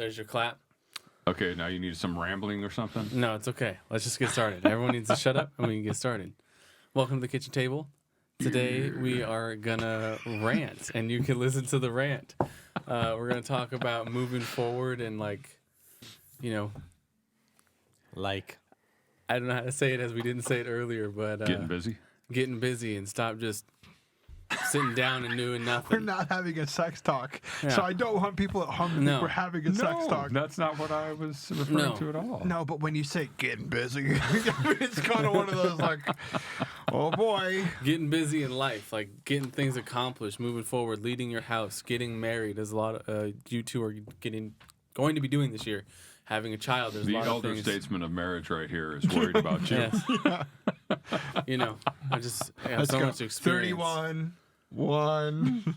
There's your clap. Okay, now you need some rambling or something? No, it's okay. Let's just get started. Everyone needs to shut up and we can get started. Welcome to the kitchen table. Today we are gonna rant, and you can listen to the rant. We're gonna talk about moving forward and I don't know how to say it as we didn't say it earlier, but getting busy and stop just sitting down and doing nothing. We're not having a sex talk. Yeah. So I don't want people at home to think we're having a sex talk. That's not what I was referring to at all. No, but when you say getting busy, it's kind of one of those like, oh boy. Getting busy in life, like getting things accomplished, moving forward, leading your house, getting married. There's a lot of you two are going to be doing this year. Having a child. There's the a lot elder of things. statesman of marriage right here is worried about you. Yes. I have so much experience. 31, 1.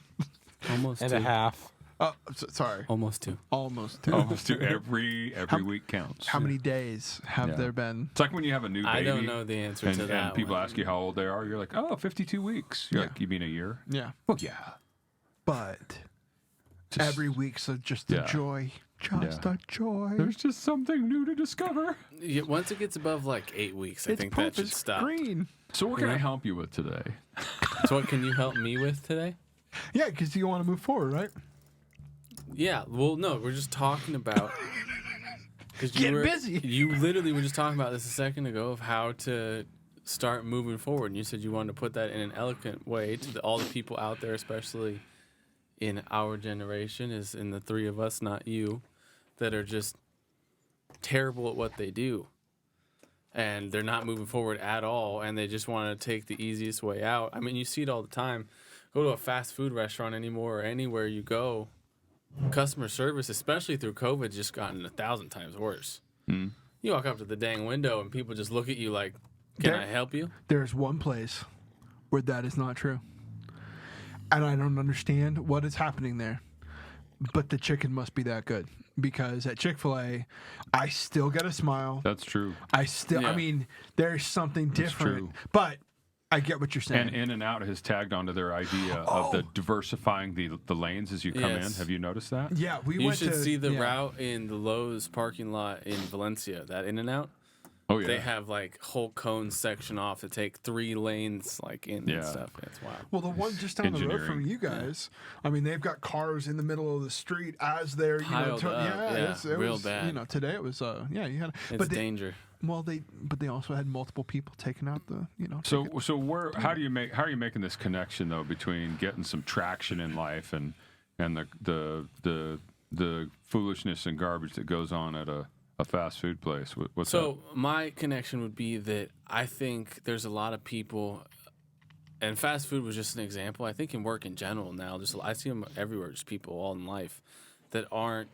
Almost and two. a half. Oh, sorry. Almost two. Almost 2. Almost to every week counts. How many days have there been? It's like when you have a new baby. I don't know the answer to that. And people ask you how old they are. You're like, 52 weeks. You're like, you mean a year? Yeah. Well, yeah. But every week's just a joy. Just a joy. There's just something new to discover. Yeah, once it gets above 8 weeks, I think that should stop. Green. So what can I help you with today? So what can you help me with today? Yeah, because you want to move forward, right? Yeah. Well, no, we're just talking about Get busy. You literally were just talking about this a second ago of how to start moving forward, and you said you wanted to put that in an eloquent way to all the people out there, especially in our generation, is in the three of us, not you, that are just terrible at what they do. And they're not moving forward at all, and they just want to take the easiest way out. I mean, you see it all the time. Go to a fast food restaurant anymore or anywhere you go, customer service, especially through COVID, has just gotten 1,000 times worse. Mm. You walk up to the dang window, and people just look at you like, can I help you? There's one place where that is not true. And I don't understand what is happening there. But the chicken must be that good. Because at Chick-fil-A, I still get a smile. That's true. I mean, there's something different. True. But I get what you're saying. And In-N-Out has tagged onto their idea of the diversifying the lanes as you come in. Have you noticed that? Yeah, You should see the route in the Lowe's parking lot in Valencia, that In-N-Out. Oh, yeah. They have whole cone section off to take 3 lanes in and stuff. It's wild. Well, the one just down the road from you guys, I mean, they've got cars in the middle of the street as they're Piled up. it real was, bad. Today it was you had. It's danger. Well, they also had multiple people taking out the So how are you making this connection though between getting some traction in life and the foolishness and garbage that goes on at a fast food place? What's so my connection would be that I think there's a lot of people, and fast food was just an example. I think in work in general now, I see them everywhere. Just people all in life that aren't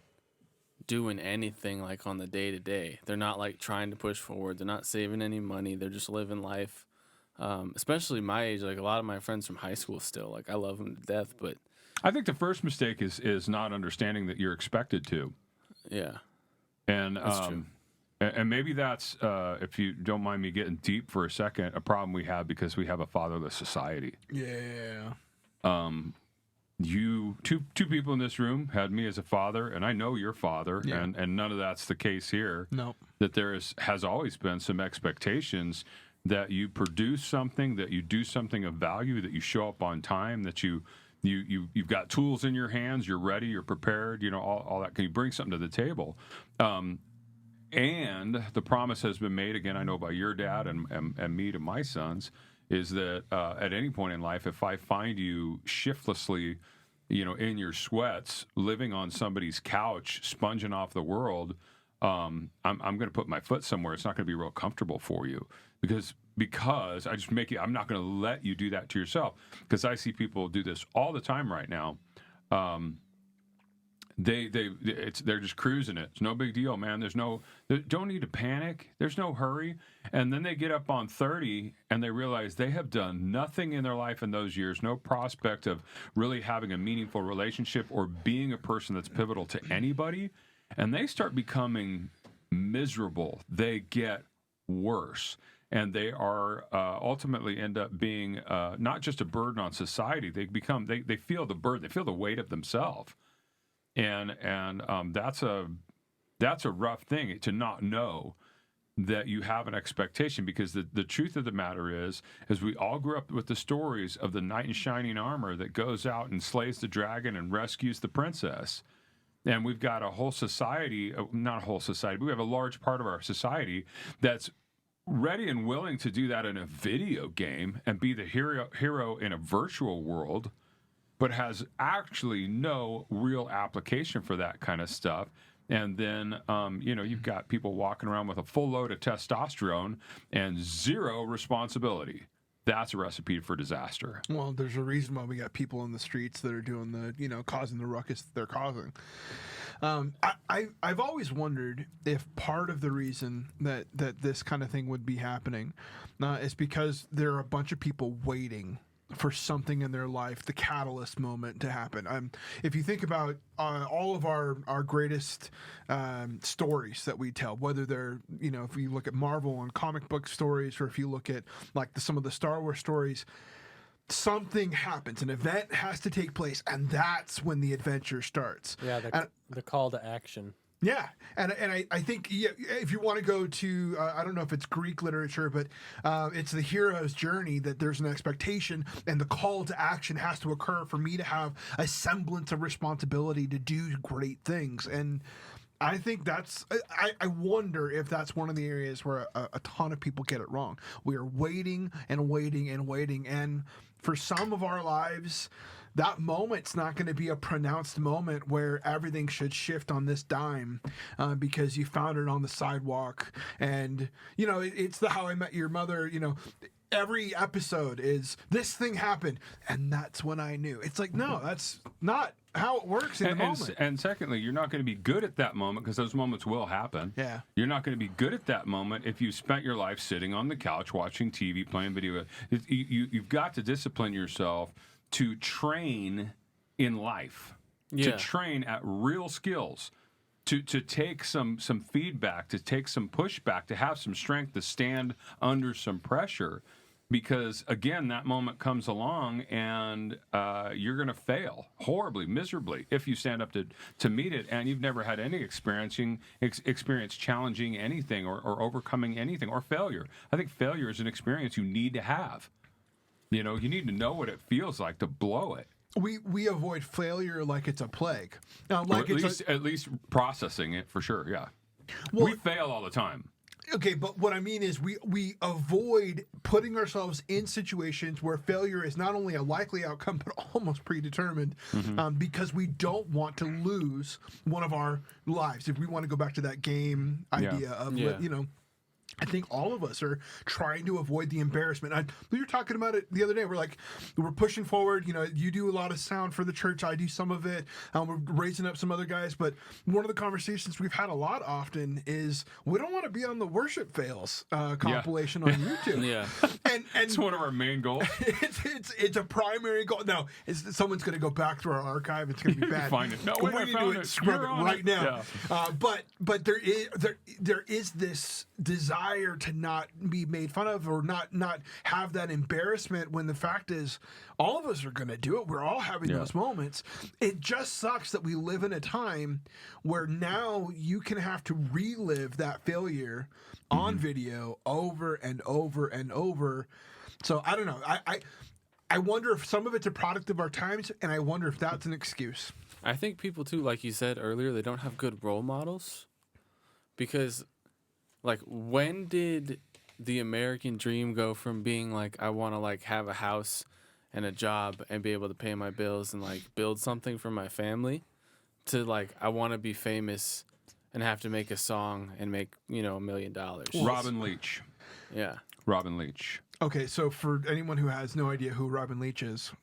doing anything on the day to day. They're not trying to push forward. They're not saving any money. They're just living life. Especially my age, a lot of my friends from high school still. I love them to death, but I think the first mistake is not understanding that you're expected to. Yeah. And that's true. And maybe that's, if you don't mind me getting deep for a second, a problem we have because we have a fatherless society. Yeah. Two people in this room had me as a father, and I know your father, Yeah. and none of that's the case here. No. That has always been some expectations that you produce something, that you do something of value, that you show up on time, that you've got tools in your hands, you're ready, you're prepared, all that. Can you bring something to the table? And the promise has been made, again, I know by your dad and me to my sons, is that at any point in life, if I find you shiftlessly, in your sweats, living on somebody's couch, sponging off the world, I'm going to put my foot somewhere. It's not going to be real comfortable for you because I just I'm not going to let you do that to yourself, because I see people do this all the time right now. They're just cruising it. It's no big deal, man. They don't need to panic. There's no hurry. And then they get up on 30 and they realize they have done nothing in their life in those years, no prospect of really having a meaningful relationship or being a person that's pivotal to anybody. And they start becoming miserable. They get worse. And they are ultimately end up being not just a burden on society. They feel the burden. They feel the weight of themselves. and that's a rough thing to not know that you have an expectation, because the truth of the matter is we all grew up with the stories of the knight in shining armor that goes out and slays the dragon and rescues the princess. And we've got a whole society, not a whole society, but we have a large part of our society that's ready and willing to do that in a video game and be the hero in a virtual world, but has actually no real application for that kind of stuff. And then, you've got people walking around with a full load of testosterone and zero responsibility. That's a recipe for disaster. Well, there's a reason why we got people in the streets that are doing causing the ruckus that they're causing. I've always wondered if part of the reason that this kind of thing would be happening is because there are a bunch of people waiting for something in their life, the catalyst moment to happen. If you think about all of our greatest stories that we tell, whether they're, if you look at Marvel and comic book stories, or if you look at like some of the Star Wars stories, something happens, an event has to take place, and that's when the adventure starts. Yeah, the call to action. Yeah, and I think if you want to go to, I don't know if it's Greek literature, but it's the hero's journey, that there's an expectation and the call to action has to occur for me to have a semblance of responsibility to do great things. And I think I wonder if that's one of the areas where a ton of people get it wrong. We are waiting and waiting and waiting, and for some of our lives, that moment's not going to be a pronounced moment where everything should shift on this dime because you found it on the sidewalk. And, it's the How I Met Your Mother, every episode is this thing happened, and that's when I knew. It's like, no, that's not how it works in the moment. And secondly, you're not going to be good at that moment, because those moments will happen. Yeah. You're not going to be good at that moment if you spent your life sitting on the couch watching TV, playing video. You've got to discipline yourself to train in life, to train at real skills, to take some feedback, to take some pushback, to have some strength, to stand under some pressure. Because, again, that moment comes along and you're going to fail horribly, miserably, if you stand up to meet it, and you've never had any experience challenging anything or overcoming anything, or failure. I think failure is an experience you need to have. You need to know what it feels like to blow it. We avoid failure like it's a plague. At least processing it, for sure, yeah. Well, we fail all the time. Okay, but what I mean is we avoid putting ourselves in situations where failure is not only a likely outcome but almost predetermined, because we don't want to lose one of our lives. If we want to go back to that game idea of, I think all of us are trying to avoid the embarrassment. We were talking about it the other day. We're pushing forward. You do a lot of sound for the church. I do some of it. We're raising up some other guys. But one of the conversations we've had a lot often is we don't want to be on the worship fails compilation on YouTube. Yeah, and it's one of our main goals. It's a primary goal. Now, someone's going to go back through our archive. It's going to be bad. Find it. No, wait, I found it. Scrub it right now. Yeah. But there is this desire to not be made fun of, or not have that embarrassment, when the fact is all of us are going to do it. We're all having those moments. It just sucks that we live in a time where now you can have to relive that failure on video over and over and over. So I don't know. I wonder if some of it's a product of our times, and I wonder if that's an excuse. I think people too, like you said earlier, they don't have good role models, because when did the American dream go from being I want to have a house and a job and be able to pay my bills and build something for my family, to I want to be famous and have to make a song and make $1 million. Robin Leach. Yeah. Robin Leach. Okay, so for anyone who has no idea who Robin Leach is,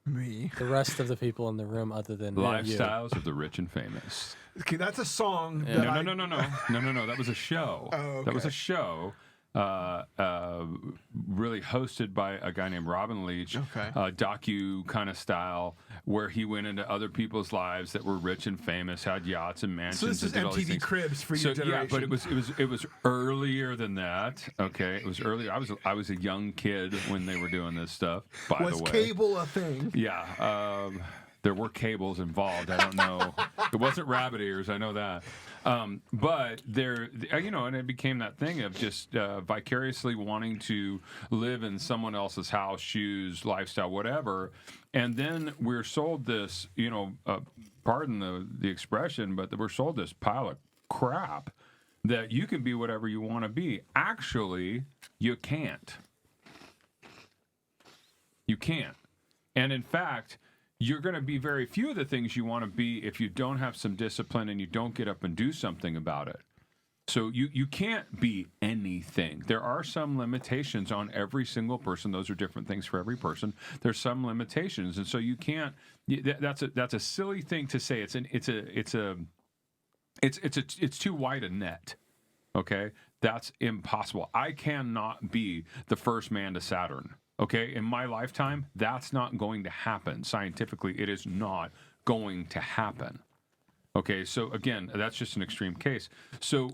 me. The rest of the people in the room, other than Lifestyles of the Rich and Famous. Okay, that's a song. No. That was a show. Oh, okay. That was a show. Really hosted by a guy named Robin Leach, docu kind of style, where he went into other people's lives that were rich and famous, had yachts and mansions. So this is MTV Cribs for your generation. Yeah, but it was earlier than that. Okay, it was earlier. I was a young kid when they were doing this stuff. By the way, was cable a thing? Yeah. There were cables involved. I don't know. It wasn't rabbit ears. I know that. But there, and it became that thing of just vicariously wanting to live in someone else's house, shoes, lifestyle, whatever. And then we're sold this, pardon the expression, but we're sold this pile of crap that you can be whatever you want to be. Actually, you can't. You can't. And in fact, you're going to be very few of the things you want to be if you don't have some discipline and you don't get up and do something about it. So you can't be anything. There are some limitations on every single person. Those are different things for every person. There's some limitations, and so you can't. That's a silly thing to say. It's too wide a net. Okay, that's impossible. I cannot be the first man to Saturn. Okay, in my lifetime, that's not going to happen. Scientifically, it is not going to happen. Okay, so again, that's just an extreme case. So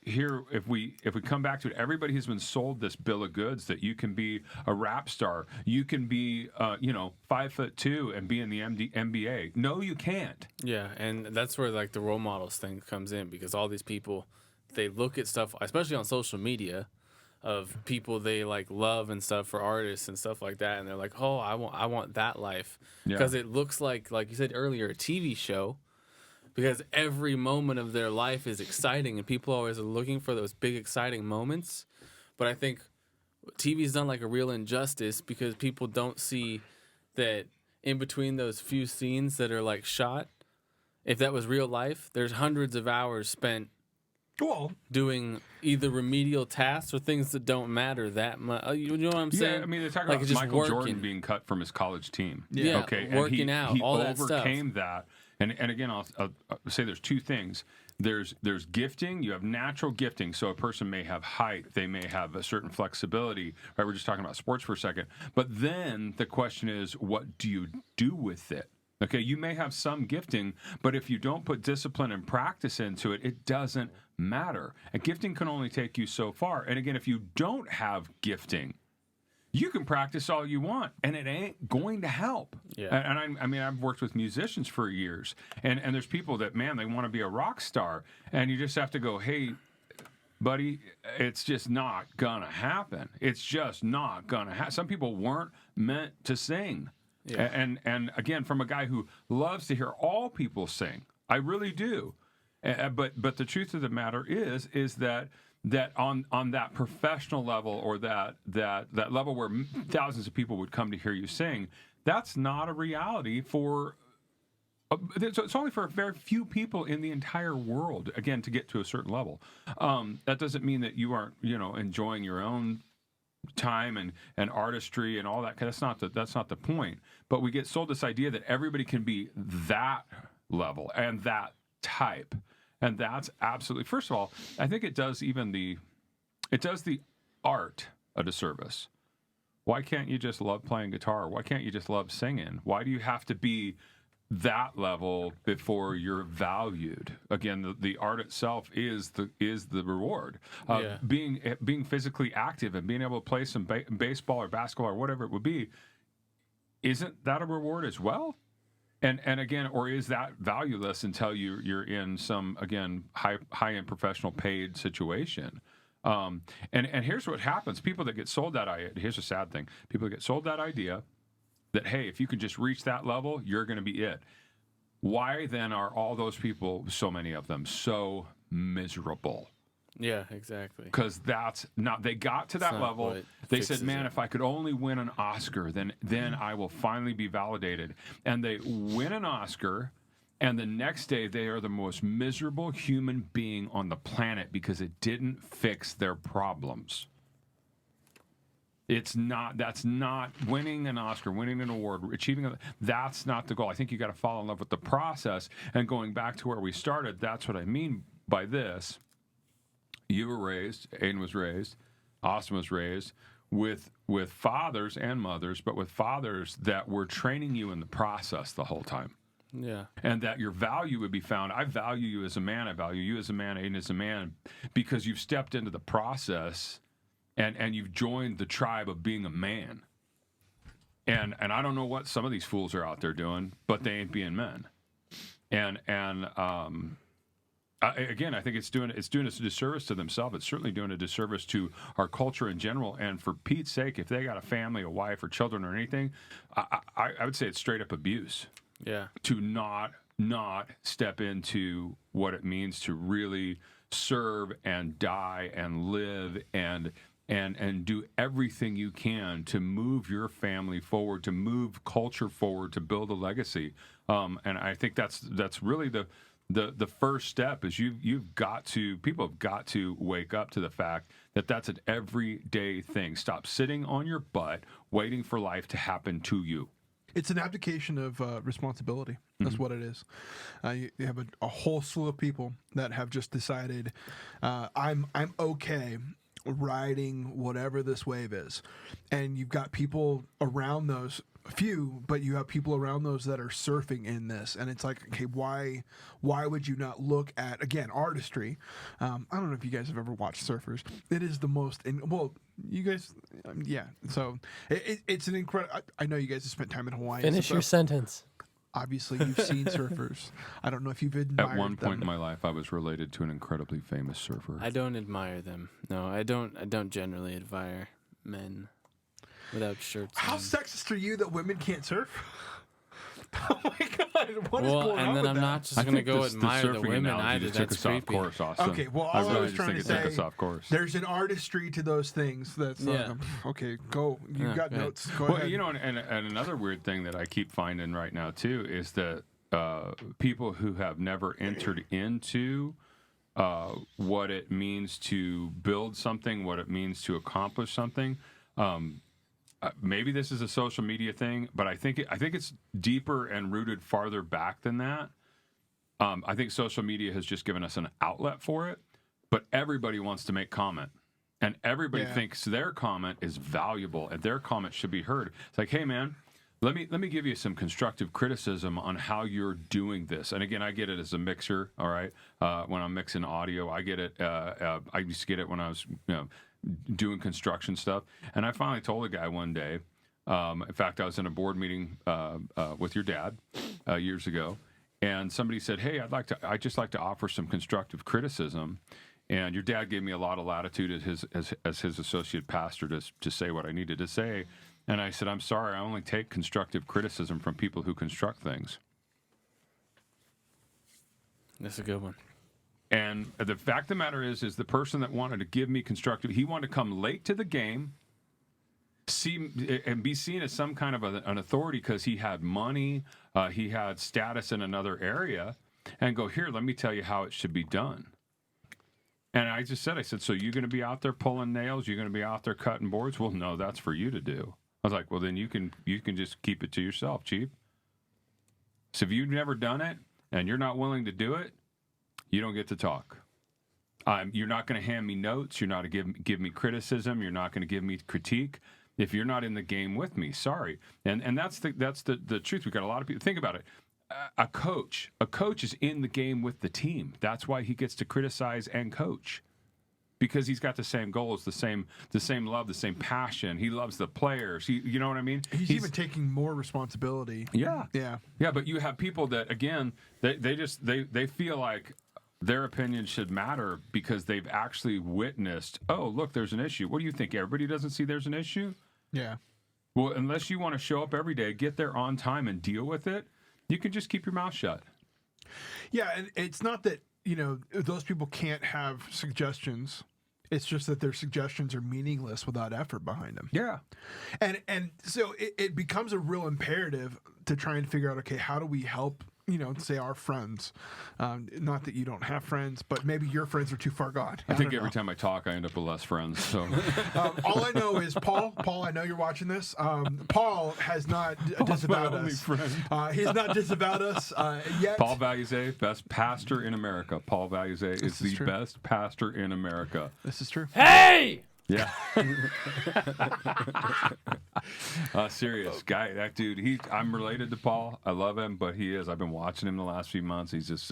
here, if we come back to it, everybody has been sold this bill of goods that you can be a rap star, you can be, 5'2" and be in the NBA. No, you can't. Yeah, and that's where like the role models thing comes in, because all these people, they look at stuff, especially on social media, of people they like love and stuff, for artists and stuff like that, and they're like, oh, I want that life, because it looks like you said earlier, a TV show, because every moment of their life is exciting and people always are looking for those big exciting moments. But I think TV's done like a real injustice, because people don't see that in between those few scenes that are like shot, if that was real life, there's hundreds of hours spent doing either remedial tasks or things that don't matter that much. You know what I'm saying? Yeah, I mean, they're talking like about Michael Jordan being cut from his college team. Yeah, okay, working out, all that stuff. He overcame that. And again, I'll say there's two things. There's gifting. You have natural gifting. So a person may have height. They may have a certain flexibility. Right? We're just talking about sports for a second. But then the question is, what do you do with it? Okay, you may have some gifting, but if you don't put discipline and practice into it, it doesn't matter. And gifting can only take you so far. And again, if you don't have gifting, you can practice all you want, and it ain't going to help. Yeah. And I mean, I've worked with musicians for years, and there's people that, man, they want to be a rock star, and you just have to go, hey, buddy, it's just not gonna happen. It's just not gonna happen. Some people weren't meant to sing. Yeah. And again, from a guy who loves to hear all people sing, I really do. But the truth of the matter is that on that professional level, or that level where thousands of people would come to hear you sing, that's not a reality for. It's only for very few people in the entire world, again, to get to a certain level. That doesn't mean that you aren't, enjoying your own time and artistry and all that. That's not the point. But we get sold this idea that everybody can be that level and that type, and that's absolutely. First of all, I think it does the art a disservice. Why can't you just love playing guitar? Why can't you just love singing? Why do you have to be that level before you're valued? Again, the art itself is the reward. Being physically active and being able to play some baseball or basketball or whatever it would be, isn't that a reward as well? And again, or is that valueless until you're in some, again, high-end professional paid situation? And here's what happens: people that get sold that idea. Here's a sad thing: people that get sold that idea that, hey, if you can just reach that level, you're going to be it. Why then are all those people, so many of them, so miserable? Yeah, exactly. Because that's not. They got to that level. They said, "Man, if I could only win an Oscar, then I will finally be validated." And they win an Oscar, and the next day they are the most miserable human being on the planet because it didn't fix their problems. That's not winning an Oscar, winning an award, that's not the goal. I think you got to fall in love with the process. And going back to where we started, that's what I mean by this. You were raised, Aiden was raised, Austin was raised with fathers and mothers, but with fathers that were training you in the process the whole time. Yeah. And that your value would be found. I value you as a man. I value you as a man, Aiden as a man, because you've stepped into the process and you've joined the tribe of being a man. And I don't know what some of these fools are out there doing, but they ain't being men. And again, I think it's doing a disservice to themselves. It's certainly doing a disservice to our culture in general. And for Pete's sake, if they got a family, a wife, or children, or anything, I would say it's straight up abuse. Yeah. To not step into what it means to really serve and die and live and do everything you can to move your family forward, to move culture forward, to build a legacy. And I think that's really the first step is people have got to wake up to the fact that that's an everyday thing. Stop sitting on your butt waiting for life to happen to you. It's an abdication of responsibility. That's what it is. You have a whole slew of people that have just decided, I'm okay riding whatever this wave is, and you've got people around those few, but you have people around those that are surfing in this, and it's like, okay, why would you not look at, again, artistry? I don't know if you guys have ever watched surfers. It is the most you guys, yeah. So it's an incredible. I know you guys have spent time in Hawaii. Finish your sentence. Obviously, you've seen surfers. I don't know if you've admired At one point them. in my life, I was related to an incredibly famous surfer. I don't admire them. No, I don't generally admire men without shirts. How on. sexist are you that women can't surf? Oh my God! What is Well, going on and then with I'm that? not just I gonna think go this- admire the surfing women analogy either. just took That's us off creepy. course, Austin. Okay, well, I all I really was just trying think to it took us say, off course. there's an artistry to those things. That's Yeah. okay. Go. You Yeah, got go ahead. notes. Go Well, ahead. you know, and another weird thing that I keep finding right now too is that people who have never entered into what it means to build something, what it means to accomplish something. Maybe this is a social media thing, but I think it's deeper and rooted farther back than that. I think social media has just given us an outlet for it, but everybody wants to make comment. And everybody thinks their comment is valuable and their comment should be heard. It's like, hey, man, let me give you some constructive criticism on how you're doing this. And again, I get it as a mixer, all right? When I'm mixing audio, I get it. I used to get it when I was doing construction stuff. And I finally told a guy one day, in fact, I was in a board meeting with your dad years ago, and somebody said, hey, I'd just like to offer some constructive criticism. And your dad gave me a lot of latitude as his associate pastor to say what I needed to say. And I said, I'm sorry, I only take constructive criticism from people who construct things. That's a good one. And the fact of the matter is the person that wanted to give me constructive, he wanted to come late to the game, be seen as some kind of an authority because he had money, he had status in another area, and go, here, let me tell you how it should be done. And I said, so you're going to be out there pulling nails? You're going to be out there cutting boards? Well, no, that's for you to do. I was like, well, then you can just keep it to yourself, Chief. So if you've never done it and you're not willing to do it, you don't get to talk. You're not going to hand me notes. You're not going to give me criticism. You're not going to give me critique. If you're not in the game with me, sorry. And that's the truth. We've got a lot of people. Think about it. A coach is in the game with the team. That's why he gets to criticize and coach, because he's got the same goals, the same love, the same passion. He loves the players. You know what I mean? He's even taking more responsibility. Yeah. Yeah. But you have people that, again, they feel like their opinion should matter because they've actually witnessed, oh, look, there's an issue. What do you think? Everybody doesn't see there's an issue? Yeah. Well, unless you want to show up every day, get there on time and deal with it, you can just keep your mouth shut. Yeah, and it's not that, those people can't have suggestions. It's just that their suggestions are meaningless without effort behind them. Yeah. And so it becomes a real imperative to try and figure out, okay, how do we help, say our friends? Not that you don't have friends, but maybe your friends are too far gone. I think don't every know. time I talk, I end up with less friends. So All I know is Paul, I know you're watching this. Paul has not disavowed my only us. friend. He's not disavowed us yet. Paul Valuze, best pastor in America. Paul Valuze is the true. best pastor in America. This is true. Hey! Yeah. Serious guy. That dude, I'm related to Paul. I love him, but I've been watching him the last few months. He's just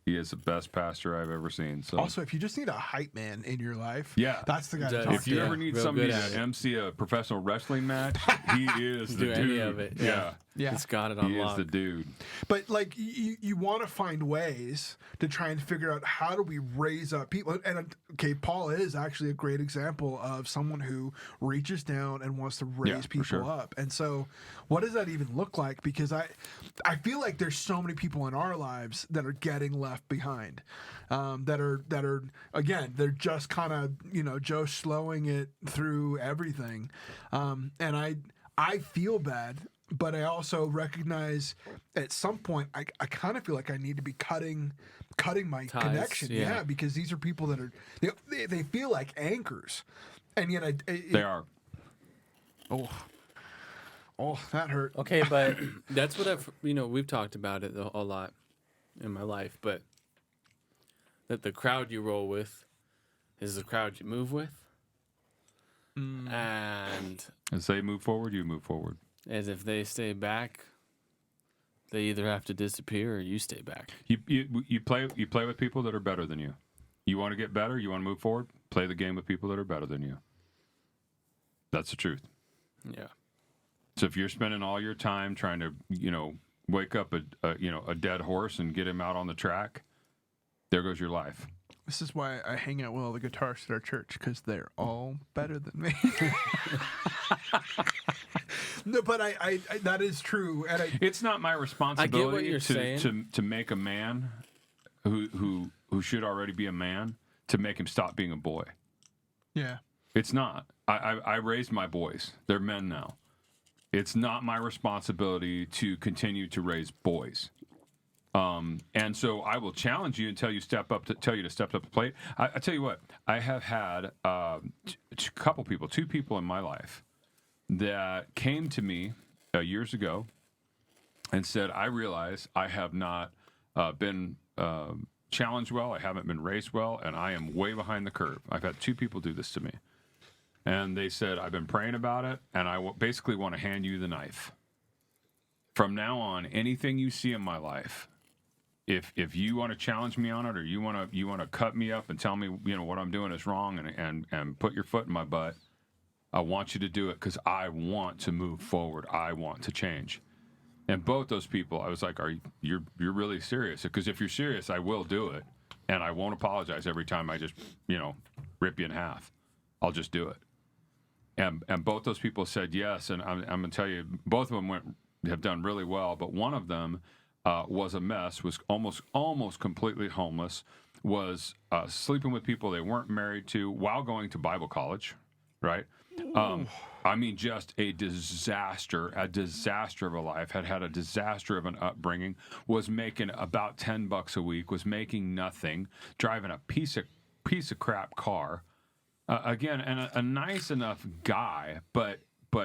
He is the best pastor I've ever seen. So Also, if you just need a hype man in your life, Yeah. that's the guy to If talk if you to. ever need real somebody good to at it. MC a professional wrestling match, he is the Do dude. any of it, Yeah. Yeah. He's got it He on is lock. the dude. But like you want to find ways to try and figure out how do we raise up people. And okay, Paul is actually a great example of someone who reaches down and wants to raise for people sure. up. And so, what does that even look like? Because I feel like there's so many people in our lives that are getting left behind, that are again, they're just kind of Joe slowing it through everything, and I feel bad. But I also recognize at some point I kind of feel like I need to be cutting my Ties, connection. yeah. Because these are people that are they feel like anchors, and yet They are. Oh, that hurt. Okay, but That's what I've, we've talked about it a lot in my life, but that the crowd you roll with is the crowd you move with. And As they move forward, you move forward. as if they stay back, they either have to disappear or you stay back. You play with people that are better than you. You want to get better, you want to move forward, play the game with people that are better than you. That's the truth. Yeah. So if you're spending all your time trying to, wake up a dead horse and get him out on the track, there goes your life. This is why I hang out with all the guitarists at our church, because they're all better than me. No, but I that is true, and It's not my responsibility you're saying. to make a man who should already be a man to make him stop being a boy. yeah. It's not. I raised my boys. They're men now. It's not my responsibility to continue to raise boys. And so I will challenge you and tell you to step up to the plate. I tell you what, I have had two people in my life that came to me years ago and said, I realize I have not been challenged well, I haven't been raised well, and I am way behind the curve. I've had two people do this to me. And they said, I've been praying about it, and I basically want to hand you the knife. From now on, anything you see in my life, if you want to challenge me on it, or you want to cut me up and tell me what I'm doing is wrong, and put your foot in my butt, I want you to do it because I want to move forward. I want to change. And both those people, I was like, you're really serious? Because if you're serious, I will do it, and I won't apologize every time I just rip you in half. I'll just do it. And both those people said yes, and I'm going to tell you, both of them have done really well, but one of them was a mess, was almost completely homeless, was sleeping with people they weren't married to while going to Bible college, right? I mean, just a disaster of a life, had a disaster of an upbringing, was making about $10 a week, was making nothing, driving a piece of crap car. Again, and a nice enough guy, but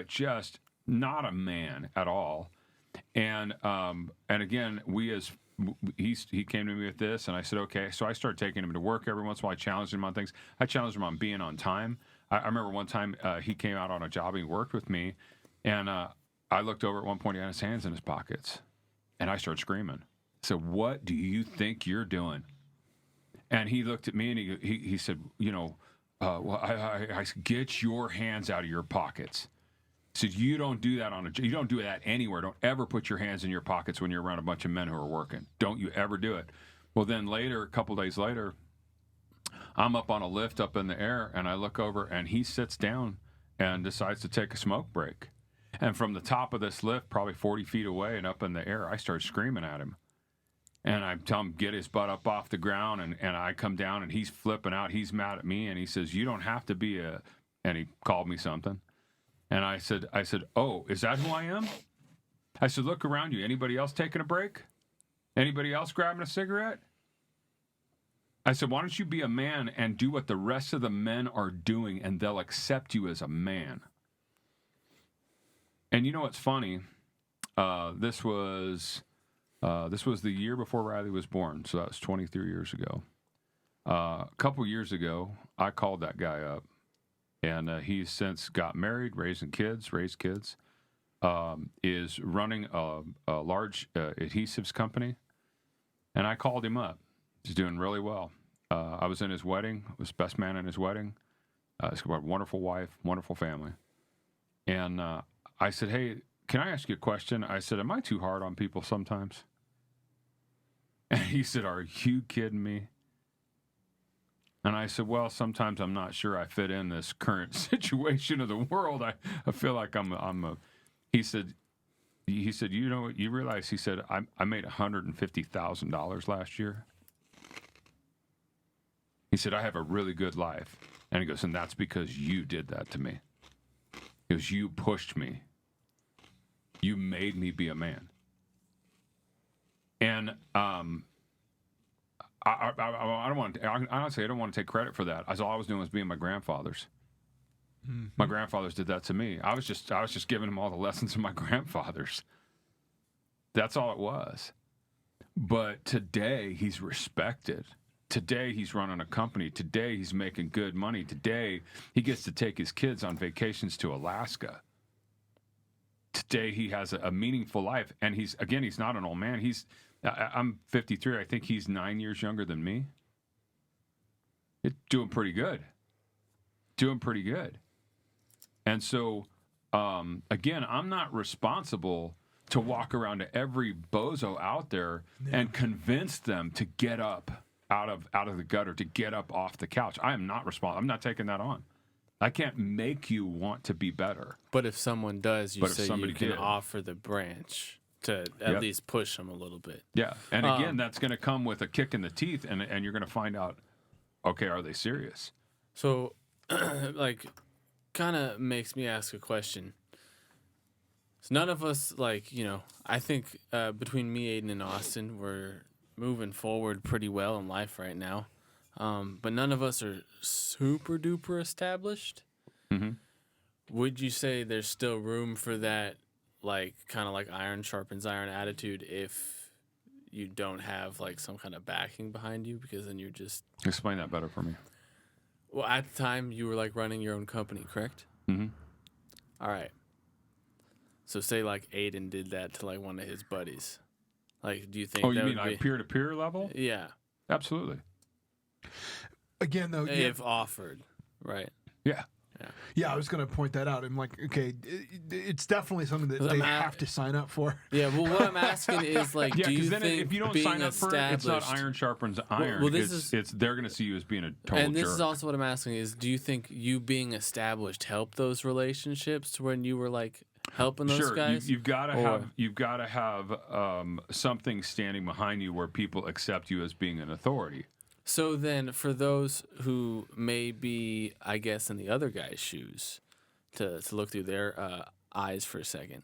just not a man at all. And again, he came to me with this, and I said, okay. So I started taking him to work every once in a while. I challenged him on things. I challenged him on being on time. I remember one time he came out on a job. He worked with me, and I looked over at one point. He had his hands in his pockets, and I started screaming. I said, "What do you think you're doing?" And he looked at me, and he said, well, I get your hands out of your pockets. I said, you don't do that you don't do that anywhere. Don't ever put your hands in your pockets when you're around a bunch of men who are working. Don't you ever do it. Well, then later, a couple days later, I'm up on a lift up in the air, and I look over, and he sits down and decides to take a smoke break. And from the top of this lift, probably 40 feet away and up in the air, I start screaming at him. And I tell him, get his butt up off the ground, and I come down, and he's flipping out. He's mad at me, and he says, you don't have to be and he called me something. And I said, oh, is that who I am? I said, look around you. Anybody else taking a break? Anybody else grabbing a cigarette? I said, why don't you be a man and do what the rest of the men are doing, and they'll accept you as a man. And you know what's funny? This was the year before Riley was born, so that was 23 years ago. A couple years ago, I called that guy up, and he's since got married, raised kids, is running a large adhesives company. And I called him up, He's doing really well. I was in his wedding. I was best man in his wedding. He's got a wonderful wife, wonderful family. And I said, hey, can I ask you a question? I said, am I too hard on people sometimes? And he said, are you kidding me? And I said, well, sometimes I'm not sure I fit in this current situation of the world. I feel like he said, you know what, you realize, he said, I made $150,000 last year. He said, I have a really good life. And he goes, and that's because you did that to me. Because you pushed me. You made me be a man. And I don't want to, honestly, I don't want to take credit for that. All I was doing was being my grandfather's. Mm-hmm. My grandfathers did that to me. I was just giving him all the lessons of my grandfathers. That's all it was. But today he's respected. Today he's running a company. Today he's making good money. Today he gets to take his kids on vacations to Alaska. Today he has a meaningful life. And he's not an old man. I'm 53. I think he's 9 years younger than me. It's doing pretty good. And so, again, I'm not responsible to walk around to every bozo out there and convince them to get up out of the gutter, to get up off the couch. I am not responsible. I'm not taking that on. I can't make you want to be better. But if someone does, you say you can offer the branch to at least push them a little bit. Yeah. And again, that's going to come with a kick in the teeth, and you're going to find out, okay, are they serious? So, like, kind of makes me ask a question. So none of us, like, you know, I think between me, Aiden, and Austin, we're moving forward pretty well in life right now. But none of us are super duper established. Mm-hmm. Would you say there's still room for that, like, kind of like iron sharpens iron attitude if you don't have, like, some kind of backing behind you? Because then you're just... Explain that better for me. Well, at the time, you were, like, running your own company, correct? Mm-hmm. All right. So say, like, Aiden did that to, like, one of his buddies. Like, do you think you mean like peer-to-peer level? Yeah. Absolutely. Again, though... If offered, right? Yeah. Yeah, I was going to point that out. I'm like, okay, it's definitely something that they have to sign up for. Yeah, well, what I'm asking is, like, do you think if you don't sign up for it, it's not iron sharpens iron. Well, they're going to see you as being a total jerk. And this is also what I'm asking is, do you think you being established helped those relationships to when you were, like, helping those guys? You've got to have something standing behind you where people accept you as being an authority. So then, for those who may be, I guess, in the other guy's shoes, to look through their eyes for a second,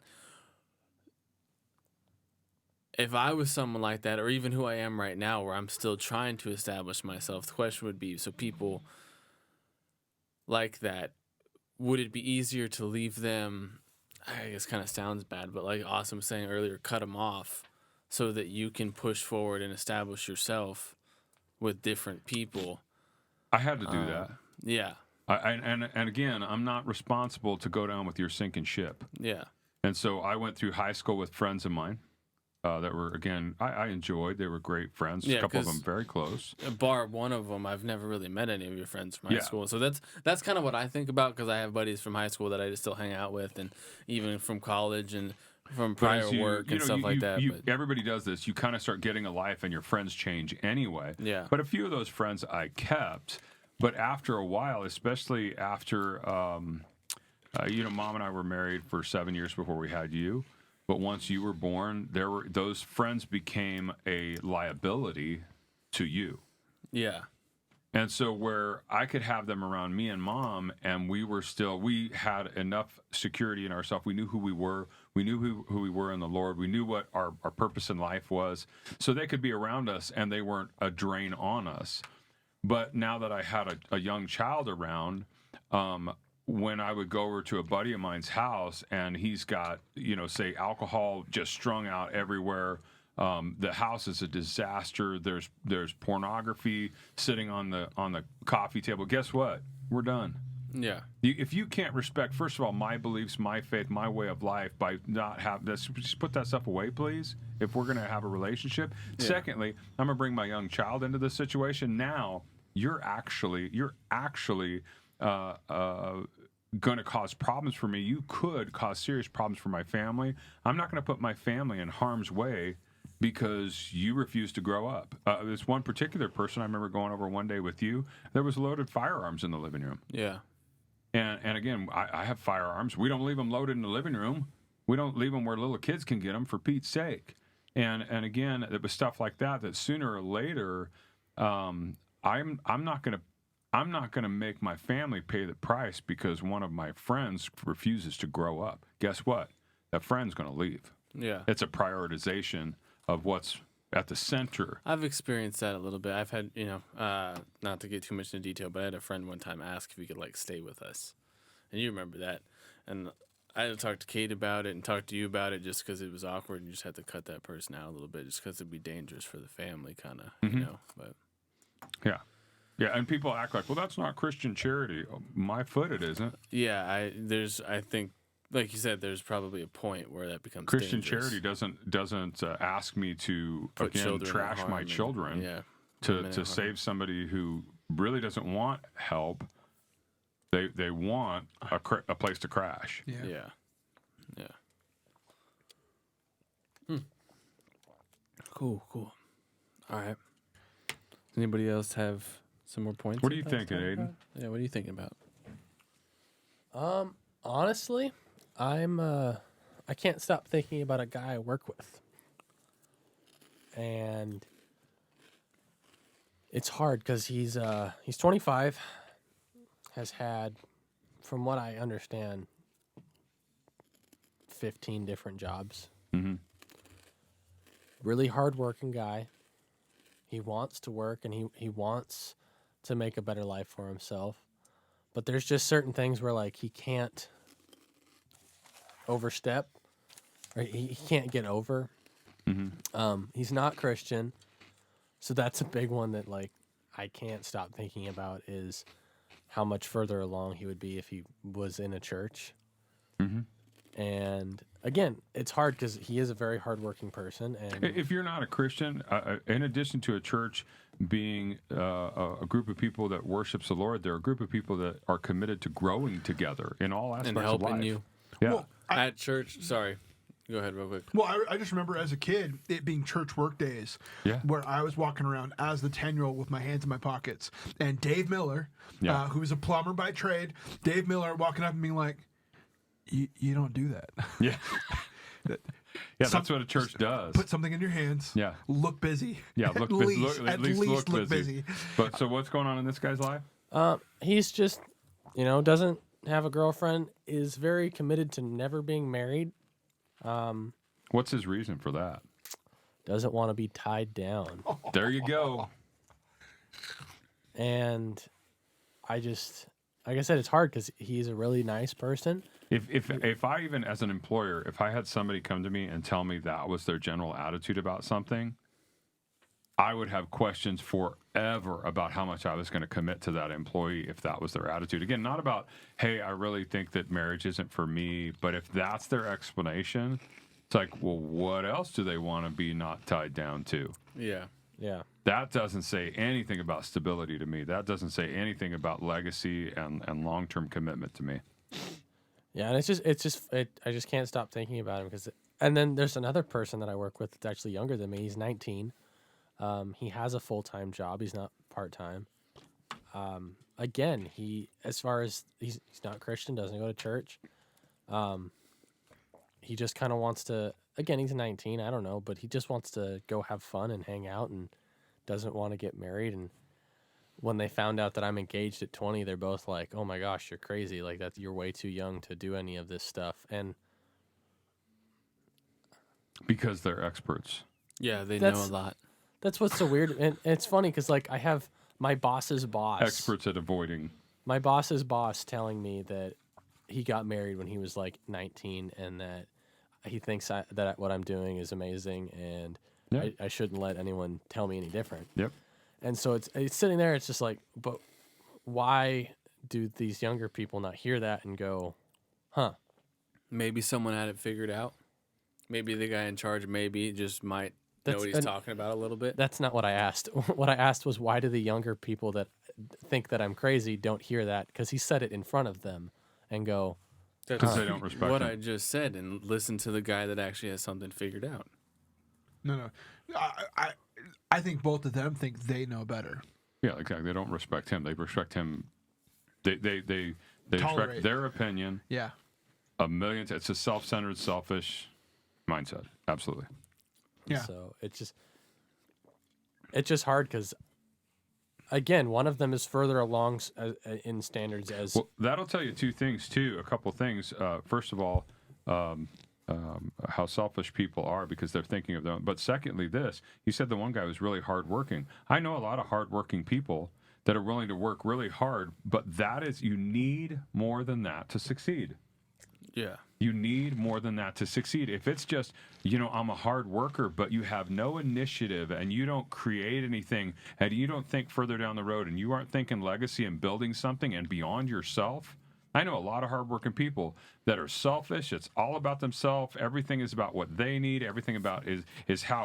if I was someone like that, or even who I am right now, where I'm still trying to establish myself, the question would be, so people like that, would it be easier to leave them, I guess kind of sounds bad, but like Austin was saying earlier, cut them off so that you can push forward and establish yourself with different people? I had to do that. Yeah. And again, I'm not responsible to go down with your sinking ship. Yeah. And so I went through high school with friends of mine that were, again, I enjoyed. They were great friends. Yeah, a couple of them very close. Bar one of them, I've never really met any of your friends from high school. So that's kind of what I think about, because I have buddies from high school that I just still hang out with, and even from college and from prior work and stuff like that. Everybody does this. You kind of start getting a life, and your friends change anyway. Yeah. But a few of those friends I kept. But after a while, especially after, Mom and I were married for 7 years before we had you. But once you were born, those friends became a liability to you. Yeah. And so where I could have them around me and Mom, and we had enough security in ourselves. We knew who we were. We knew who we were in the Lord. We knew what our purpose in life was. So they could be around us, and they weren't a drain on us. But now that I had a young child around, when I would go over to a buddy of mine's house, and he's got, say, alcohol just strung out everywhere, the house is a disaster. There's pornography sitting on the coffee table. Guess what? We're done. Yeah. If you can't respect, first of all, my beliefs, my faith, my way of life, by not have this, just put that stuff away, please. If we're going to have a relationship. Yeah. Secondly, I'm going to bring my young child into this situation. Now you're actually going to cause problems for me. You could cause serious problems for my family. I'm not going to put my family in harm's way because you refuse to grow up. This one particular person I remember going over one day with you, there was loaded firearms in the living room. Yeah. And again, I have firearms. We don't leave them loaded in the living room. We don't leave them where little kids can get them, for Pete's sake. And again, it was stuff like that sooner or later, I'm not gonna make my family pay the price because one of my friends refuses to grow up. Guess what? That friend's gonna leave. Yeah. It's a prioritization of what's at the center. I've experienced that a little bit. I've had, not to get too much into detail, but I had a friend one time ask if he could like stay with us, and you remember that. And I had to talk to Kate about it and talk to you about it just because it was awkward, and you just had to cut that person out a little bit just because it'd be dangerous for the family, kind of, But Yeah. Yeah, and people act like, well, that's not Christian charity. Oh, my foot, it isn't. yeah, I think, like you said, there's probably a point where that becomes Christian dangerous. charity doesn't ask me to Put again children in trash harm my and- children yeah, to save somebody who really doesn't want help. They want a place to crash. yeah. Cool. All right. Anybody else have some more points? What are you they'd like to thinking, talk Aiden? about? Yeah, what are you thinking about? Honestly, I can't stop thinking about a guy I work with. And it's hard because he's 25, has had, from what I understand, 15 different jobs. Mm-hmm. Really hardworking guy. He wants to work and he wants to make a better life for himself. But there's just certain things where like he can't overstep, or he can't get over. Mm-hmm. He's not Christian, so that's a big one that like I can't stop thinking about, is how much further along he would be if he was in a church. Mm-hmm. And again, it's hard because he is a very hardworking person. And If you're not a Christian, in addition to a church being a group of people that worships the Lord, they're a group of people that are committed to growing together in all aspects And of helping life. you. Yeah. Well, At church, sorry. Go ahead real quick. Well, I just remember as a kid it being church work days, Yeah. where I was walking around as the 10-year-old with my hands in my pockets, and Dave Miller, Yeah. who's a plumber by trade, Dave Miller walking up and being like, "You don't do that. Yeah. Yeah, that's what a church does. Put something in your hands. Yeah. Look busy. Yeah, at look least, busy. at least look busy. But so what's going on in this guy's life? he's just, doesn't have a girlfriend, is very committed to never being married, What's his reason for that? doesn't want to be tied down. There you go. And I just, like I said, it's hard because he's a really nice person. If I even as an employer, if I had somebody come to me and tell me that was their general attitude about something, I would have questions forever about how much I was going to commit to that employee if that was their attitude. Again, not about, hey, I really think that marriage isn't for me, but if that's their explanation, it's like, well, what else do they want to be not tied down to? Yeah. Yeah. That doesn't say anything about stability to me. That doesn't say anything about legacy and long-term commitment to me. Yeah, and I just can't stop thinking about him and then there's another person that I work with that's actually younger than me. He's 19. He has a full-time job. He's not part-time. Again, as far as he's not Christian, doesn't go to church. He just kind of wants to, again, he's 19, I don't know, but he just wants to go have fun and hang out and doesn't want to get married. And when they found out that I'm engaged at 20, they're both like, "Oh my gosh, you're crazy. Like you're way too young to do any of this stuff." And Because they're experts. Yeah, they know That's- a lot. that's what's so weird. And it's funny because like I have my boss's boss. Experts at avoiding. My boss's boss telling me that he got married when he was like 19 and that he thinks that what I'm doing is amazing and Yeah. I shouldn't let anyone tell me any different. Yep. And so it's sitting there. It's just like, but why do these younger people not hear that and go, huh? Maybe someone had it figured out. Maybe the guy in charge just might know what he's talking about a little bit. That's not what I asked. What I asked was, why do the younger people that think that I'm crazy don't hear that? Because he said it in front of them and go, Because they don't respect what him. I just said, and listen to the guy that actually has something figured out. No. I think both of them think they know better. Yeah, exactly. They don't respect him. They respect him. They respect Tolerate. their opinion. Yeah. A million. It's a self-centered, selfish mindset. Absolutely. Yeah. So it's just hard because, again, one of them is further along in standards as. Well, that'll tell you two things too. A couple things. First of all, how selfish people are because they're thinking of them. But secondly, this. You said the one guy was really hardworking. I know a lot of hardworking people that are willing to work really hard, but you need more than that to succeed. Yeah. You need more than that to succeed. If it's just, I'm a hard worker, but you have no initiative and you don't create anything and you don't think further down the road and you aren't thinking legacy and building something and beyond yourself. I know a lot of hardworking people that are selfish. It's all about themselves. Everything is about what they need. Everything about is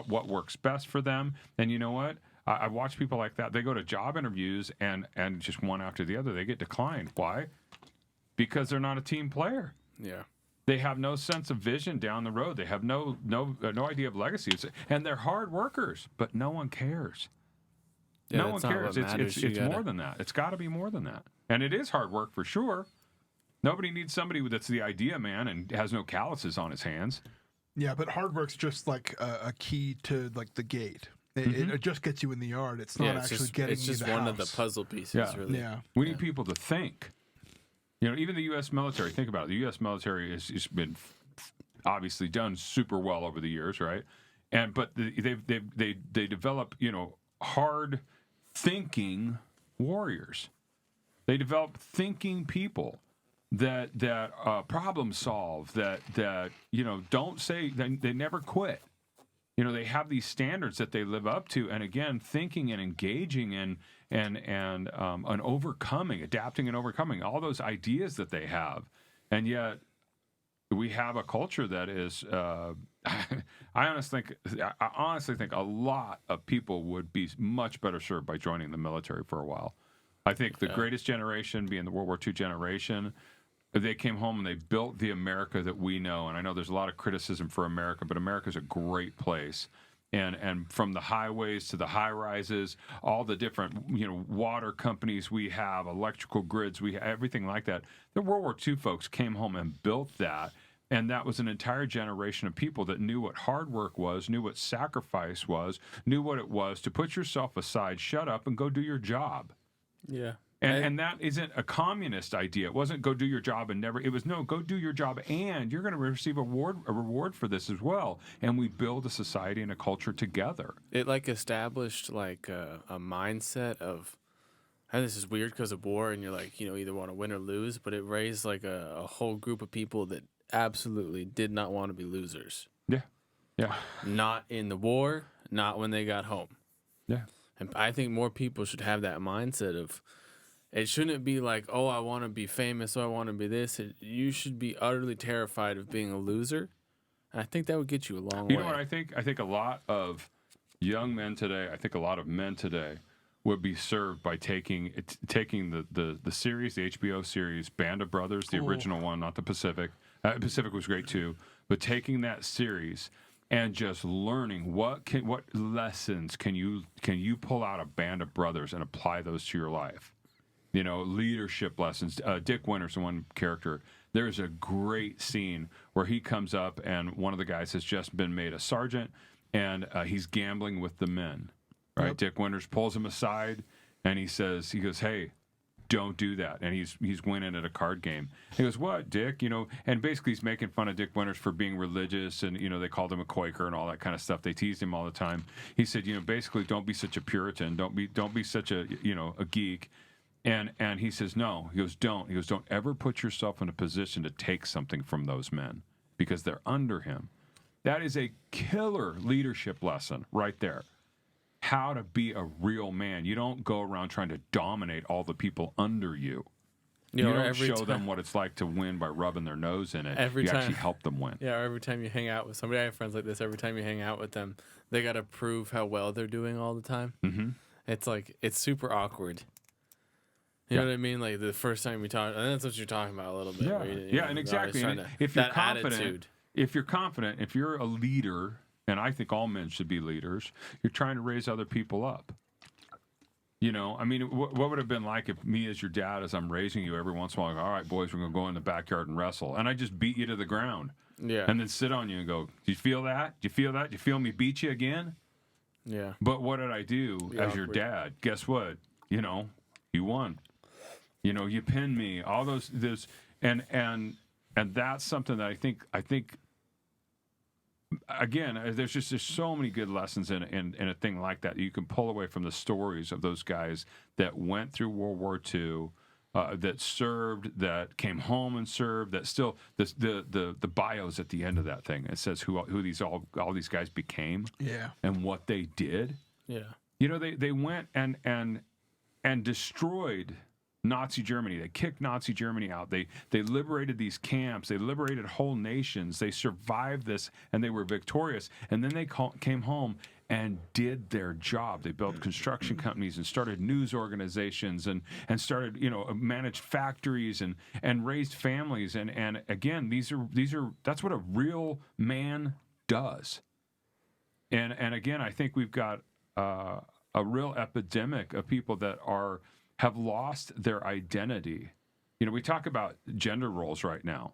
what works best for them. And you know what? I watch people like that. They go to job interviews and just one after the other, they get declined. Why? Because they're not a team player. Yeah. They have no sense of vision down the road. They have no idea of legacy. And they're hard workers, but no one cares. Yeah, no one that's not cares. what matters. It's more than that. It's got to be more than that. And it is hard work for sure. Nobody needs somebody that's the idea man and has no calluses on his hands. Yeah, but hard work's just like a key to like the gate. It just gets you in the yard. It's not actually getting it's you just the one house. of the puzzle pieces, Yeah. really. Yeah. We need people to think. Even the U.S. military, think about it. The U.S. military has been obviously done super well over the years, right? But they develop, hard thinking warriors. They develop thinking people that problem solve, that don't say, they never quit. They have these standards that they live up to, and again, thinking and engaging and overcoming, adapting and overcoming all those ideas that they have, and yet we have a culture that is. I honestly think a lot of people would be much better served by joining the military for a while. I think the greatest generation, being the World War II generation, they came home and they built the America that we know. And I know there's a lot of criticism for America, but America's a great place. And from the highways to the high rises, all the different water companies we have, electrical grids, we have, everything like that. The World War II folks came home and built that. And that was an entire generation of people that knew what hard work was, knew what sacrifice was, knew what it was to put yourself aside, shut up, and go do your job. Yeah. And that isn't a communist idea. It wasn't go do your job and never. It was no, go do your job and you're going to receive a reward for this as well. And we build a society and a culture together. It established a mindset of, and this is weird because of war, and you're either want to win or lose. But it raised a whole group of people that absolutely did not want to be losers. Yeah, yeah. Not in the war, not when they got home. Yeah. And I think more people should have that mindset of. It shouldn't be oh, I want to be famous, I want to be this. You should be utterly terrified of being a loser. And I think that would get you a long way. You know what I think? I think a lot of young men today, I think a lot of men today would be served by taking the series, the HBO series, Band of Brothers, the original one, not the Pacific. Pacific was great too. But taking that series and just learning what lessons can you pull out of Band of Brothers and apply those to your life. Leadership lessons. Dick Winters, one character, there's a great scene where he comes up and one of the guys has just been made a sergeant and he's gambling with the men, right? Yep. Dick Winters pulls him aside and he goes, hey, don't do that. And he's winning at a card game. He goes, what, Dick? And basically he's making fun of Dick Winters for being religious and, they called him a Quaker and all that kind of stuff. They teased him all the time. He said, basically don't be such a Puritan. Don't be such a geek. And he says, no. He goes, don't. He goes, don't ever put yourself in a position to take something from those men because they're under him. That is a killer leadership lesson right there. How to be a real man. You don't go around trying to dominate all the people under you. You don't show them what it's like to win by rubbing their nose in it. You actually help them win. Yeah, every time you hang out with somebody, I have friends like this. Every time you hang out with them, they got to prove how well they're doing all the time. Mm-hmm. It's like, it's super awkward. You know what I mean? Like the first time we talk, and that's what you're talking about a little bit. Yeah, and exactly. And if you're confident, if you're a leader, and I think all men should be leaders, you're trying to raise other people up. You know, I mean, what would it have been like if me as your dad, as I'm raising you, every once in a while, all right, boys, we're going to go in the backyard and wrestle, and I just beat you to the ground. Yeah. And then sit on you and go, do you feel that? Do you feel that? Do you feel me beat you again? Yeah. But what did I do as your dad? Guess what? You know, you won. You know, you pinned me. All those and that's something that I think again, there's so many good lessons in a thing like that you can pull away from the stories of those guys that went through World War II, that served, that came home and served, that still the bios at the end of that thing. It says who all these guys became, and what they did. Yeah, you know, they went and destroyed Nazi Germany. They kicked Nazi Germany out. They liberated these camps. They liberated whole nations. They survived this, and they were victorious. And then they came home and did their job. They built construction companies and started news organizations and started, you know, managed factories and raised families. And again, these are that's what a real man does. And again, I think we've got a real epidemic of people that have lost their identity. You know, we talk about gender roles right now.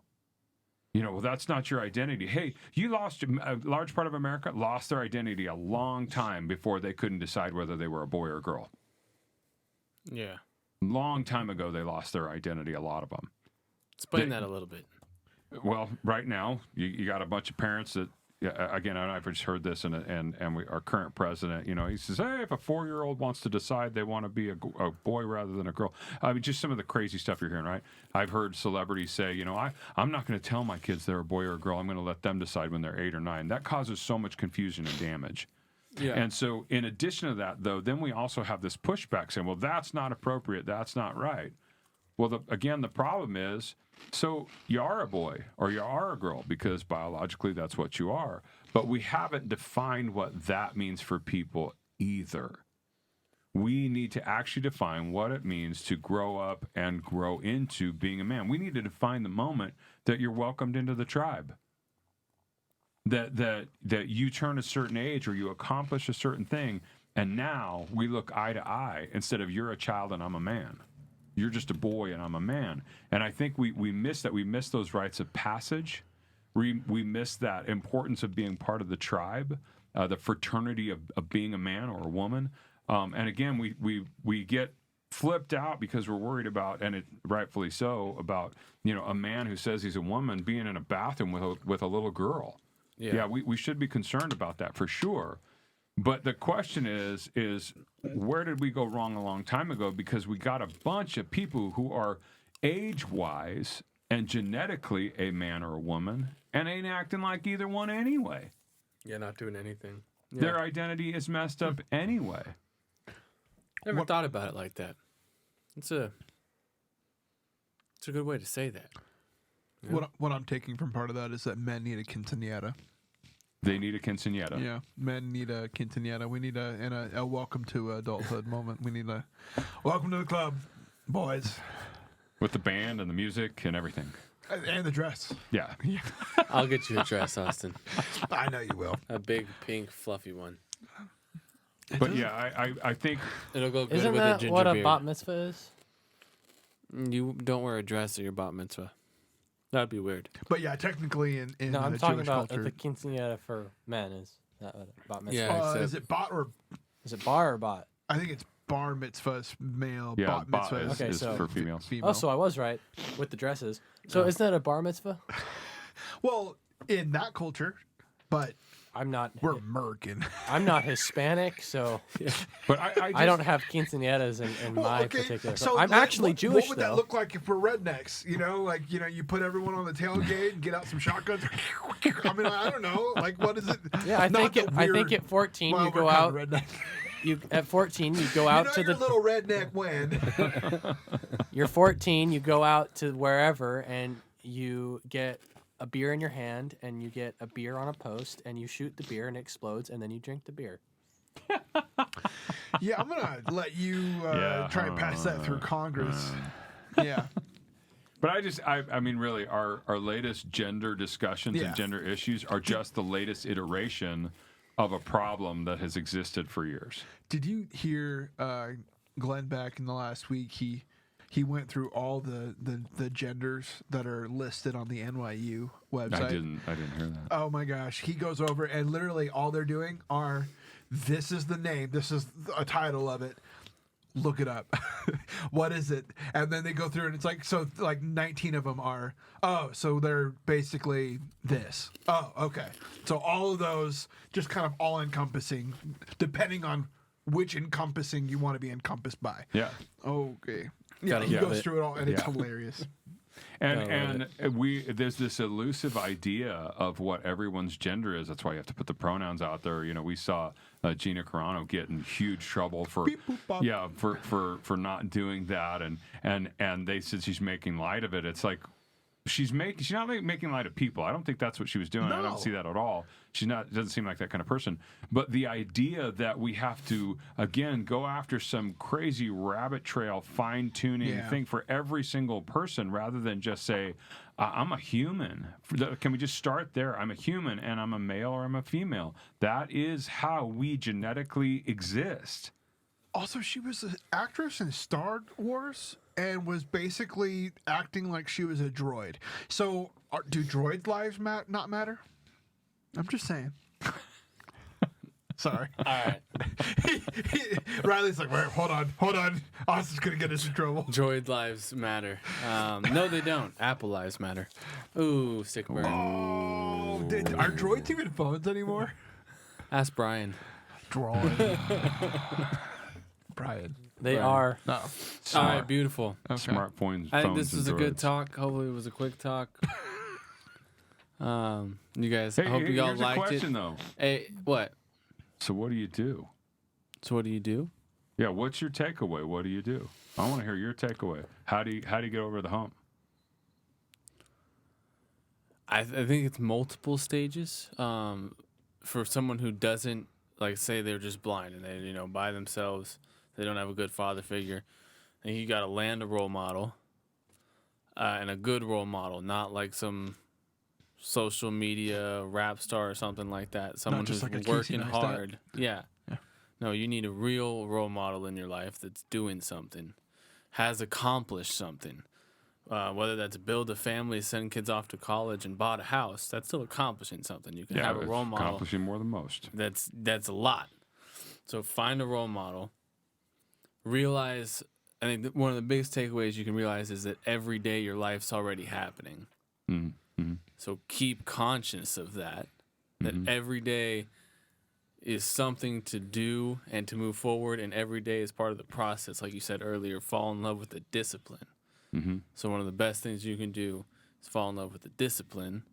You know, well, that's not your identity. Hey, you lost a large part of America lost their identity a long time before they couldn't decide whether they were a boy or a girl. Yeah. Long time ago, they lost their identity, a lot of them. Explain that a little bit. Well, right now, you got a bunch of parents that, again, I've just heard this, and our current president, you know, he says, hey, if a 4-year-old wants to decide they want to be a boy rather than a girl, I mean, just some of the crazy stuff you're hearing, right? I've heard celebrities say, you know, I'm not going to tell my kids they're a boy or a girl. I'm going to let them decide when they're 8 or 9. That causes so much confusion and damage. Yeah. And so in addition to that, though, then we also have this pushback saying, well, that's not appropriate. That's not right. Well, again, the problem is, so you are a boy or you are a girl because biologically that's what you are. But we haven't defined what that means for people either. We need to actually define what it means to grow up and grow into being a man. We need to define the moment that you're welcomed into the tribe. That you turn a certain age or you accomplish a certain thing, and now we look eye to eye instead of you're a child and I'm a man. You're just a boy and I'm a man. And I think we miss that. We miss those rites of passage. We miss that importance of being part of the tribe, the fraternity of being a man or a woman. And again, we get flipped out because we're worried about, and it rightfully so, about, you know, a man who says he's a woman being in a bathroom with a little girl. Yeah, we should be concerned about that for sure. But the question is where did we go wrong a long time ago? Because we got a bunch of people who are age-wise and genetically a man or a woman and ain't acting like either one anyway. Yeah, not doing anything. Yeah. Their identity is messed up anyway. Never thought about it like that. It's a good way to say that. Yeah. What I'm taking from part of that is that men need a quinceanera. They need a quinceanera. Yeah, men need a quinceanera. We need a welcome to adulthood moment. We need a welcome to the club, boys. With the band and the music and everything. And the dress. Yeah. I'll get you a dress, Austin. I know you will. A big, pink, fluffy one. But yeah, I think it'll go good Isn't with that a ginger what a beer. bat mitzvah is? You don't wear a dress at your bat mitzvah. That'd be weird. But yeah, technically in No, I'm the talking Jewish about culture, the quinceanera for men. Is that what a bat mitzvah? Yeah. is it bot or Is it bar or bot? I think it's bar mitzvahs male. yeah, Bat bat mitzvah is Okay, for females. female. Oh, so I was right with the dresses. So isn't that a bar mitzvah? Well, in that culture, but I'm not. we're American. I'm not Hispanic, so But I don't have quinceaneras in Well, my okay, particular. so I'm actually Jewish, What would though. that look like if we're rednecks? You know, like, you know, you put everyone on the tailgate and get out some shotguns. I mean, I don't know. Like, what is it? Yeah, I Not think that I think we're- at 14 well, you we're go kind out. of redneck. you at 14 you go out to the little redneck when. You're 14, you go out to wherever and you get a beer in your hand and you get a beer on a post and you shoot the beer and it explodes and then you drink the beer. Yeah, I'm gonna let you try and pass that through Congress. Yeah. But I mean, really, our latest gender discussions and gender issues are just the latest iteration of a problem that has existed for years. Did you hear Glenn back in the last week? He went through all the genders that are listed on the NYU website. I didn't hear that. Oh my gosh. He goes over and literally all they're doing are, this is the name, this is a title of it. Look it up. What is it? And then they go through and it's like, so like 19 of them are, so they're basically this. Oh, okay. So all of those just kind of all encompassing, depending on which encompassing you want to be encompassed by. Yeah. Okay. Yeah, he goes through it all and it's hilarious. And there's this elusive idea of what everyone's gender is. That's why you have to put the pronouns out there. You know, we saw Gina Carano get in huge trouble for for not doing that, and they said she's making light of it. It's like she's not making light of people. I don't think that's what she was doing. No. I don't see that at all. She's not, doesn't seem like that kind of person. But the idea that we have to, again, go after some crazy rabbit trail fine-tuning thing for every single person rather than just say, I'm a human. Can we just start there? I'm a human and I'm a male or I'm a female. That is how we genetically exist. Also, she was an actress in Star Wars and was basically acting like she was a droid. So, do droid lives not matter? I'm just saying. Sorry. All right. Riley's like, wait, hold on. Austin's going to get us in trouble. Droid lives matter. No, they don't. Apple lives matter. Ooh, sick burn. Oh, are droids even phones anymore? Ask Brian. Droid. Brian. They are. No. All right, beautiful. Smartphones, I think phones, this was and a good droids. talk. Hopefully, it was a quick talk. You guys, Hey, I hope you all here's a liked question, it. though. Hey, what? So what do you do? So what do you do? Yeah, what's your takeaway? What do you do? I want to hear your takeaway. How do you get over the hump? I think it's multiple stages. For someone who doesn't, like, say they're just blind and they, by themselves, they don't have a good father figure. And you got to land a role model, and a good role model, not like some social media rap star or something like that. Someone who's like a Casey working Neistat. hard. Yeah. No, you need a real role model in your life that's doing something, has accomplished something. Whether that's build a family, send kids off to college, and bought a house, that's still accomplishing something. You can have a role model. Accomplishing more than most. That's a lot. So find a role model. Realize, I think one of the biggest takeaways you can realize is that every day your life's already happening. Mm-hmm. So keep conscious of that. That every day is something to do and to move forward, and every day is part of the process. Like you said earlier, fall in love with the discipline. Mm-hmm. So one of the best things you can do is fall in love with the discipline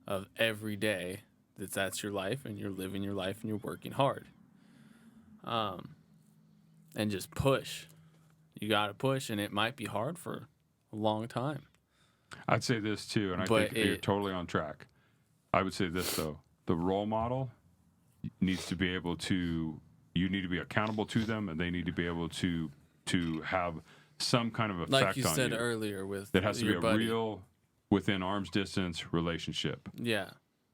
of every day. That's your life, and you're living your life, and you're working hard. And just push. You got to push, and it might be hard for a long time. I'd say this too, and I think you're totally on track. I would say this though: the role model needs to be able to. You need to be accountable to them, and they need to be able to have some kind of effect on you. Like you said earlier, with that has to be a buddy. real, within arm's distance relationship. Yeah.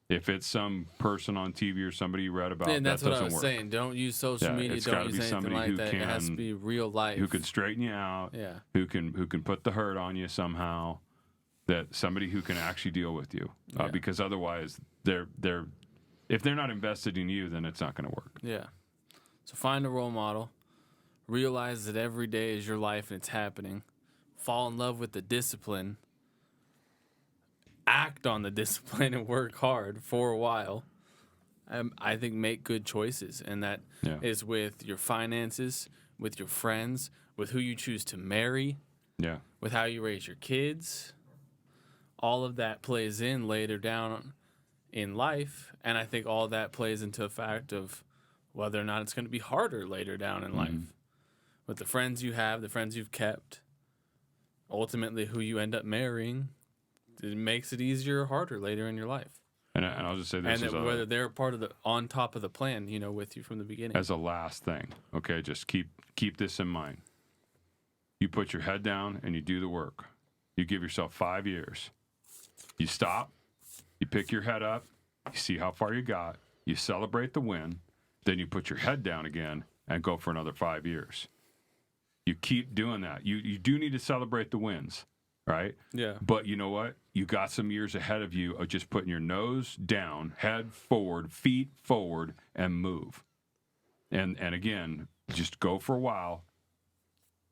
If it's some person on TV or somebody you read about, And that's that what I doesn't was work. saying. Don't use social media. It's Don't gotta use be anything somebody like who that. It has to be real life. Who can straighten you out. Yeah. Who can put the hurt on you somehow. That somebody who can actually deal with you. Yeah. Because otherwise, if they're not invested in you, then it's not going to work. Yeah. So find a role model. Realize that every day is your life and it's happening. Fall in love with the discipline. Act on the discipline and work hard for a while. I think make good choices. And that is with your finances, with your friends, with who you choose to marry, with how you raise your kids. All of that plays in later down in life. And I think all that plays into a fact of whether or not it's going to be harder later down in life. With the friends you have, the friends you've kept, ultimately who you end up marrying, it makes it easier or harder later in your life. And I'll just say this And whether they're part of on top of the plan, with you from the beginning. As a last thing, okay, just keep this in mind. You put your head down and you do the work. You give yourself 5 years. You stop, you pick your head up, you see how far you got, you celebrate the win, then you put your head down again and go for another 5 years. You keep doing that. You do need to celebrate the wins, right? Yeah. But you know what? You got some years ahead of you of just putting your nose down, head forward, feet forward, and move. And again, just go for a while.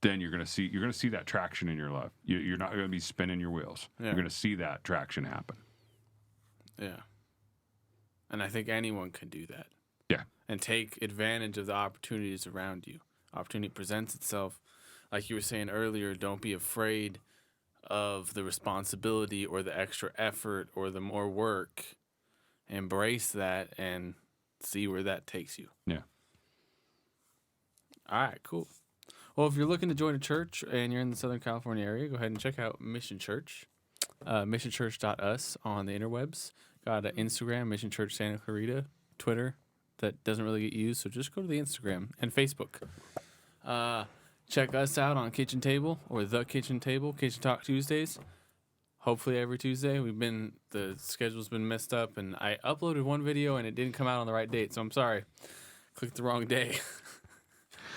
Then you're gonna see that traction in your life. You're not gonna be spinning your wheels. Yeah. You're gonna see that traction happen. Yeah. And I think anyone can do that. Yeah. And take advantage of the opportunities around you. Opportunity presents itself. Like you were saying earlier, don't be afraid of the responsibility or the extra effort or the more work. Embrace that and see where that takes you. Yeah. All right, cool. Well, if you're looking to join a church and you're in the Southern California area, go ahead and check out Mission Church. missionchurch.us on the interwebs. Got an Instagram, Mission Church Santa Clarita, Twitter that doesn't really get used, so just go to the Instagram and Facebook. Check us out on Kitchen Table or The Kitchen Table, Kitchen Talk Tuesdays. Hopefully every Tuesday. The schedule's been messed up, and I uploaded one video and it didn't come out on the right date, so I'm sorry. Clicked the wrong day.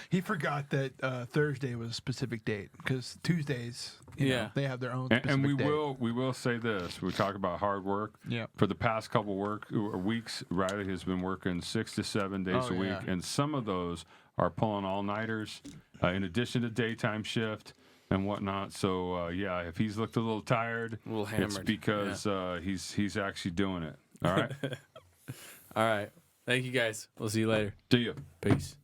He forgot that Thursday was a specific date because Tuesdays, you know, they have their own specific and we date. will say this. We talk about hard work. Yeah. For the past couple weeks, Riley has been working 6 to 7 days a week, and some of those are pulling all-nighters in addition to daytime shift and whatnot. So if he's looked a little tired, A little hammered. it's because he's actually doing it. All right. All right. Thank you guys. We'll see you later. See ya. Peace.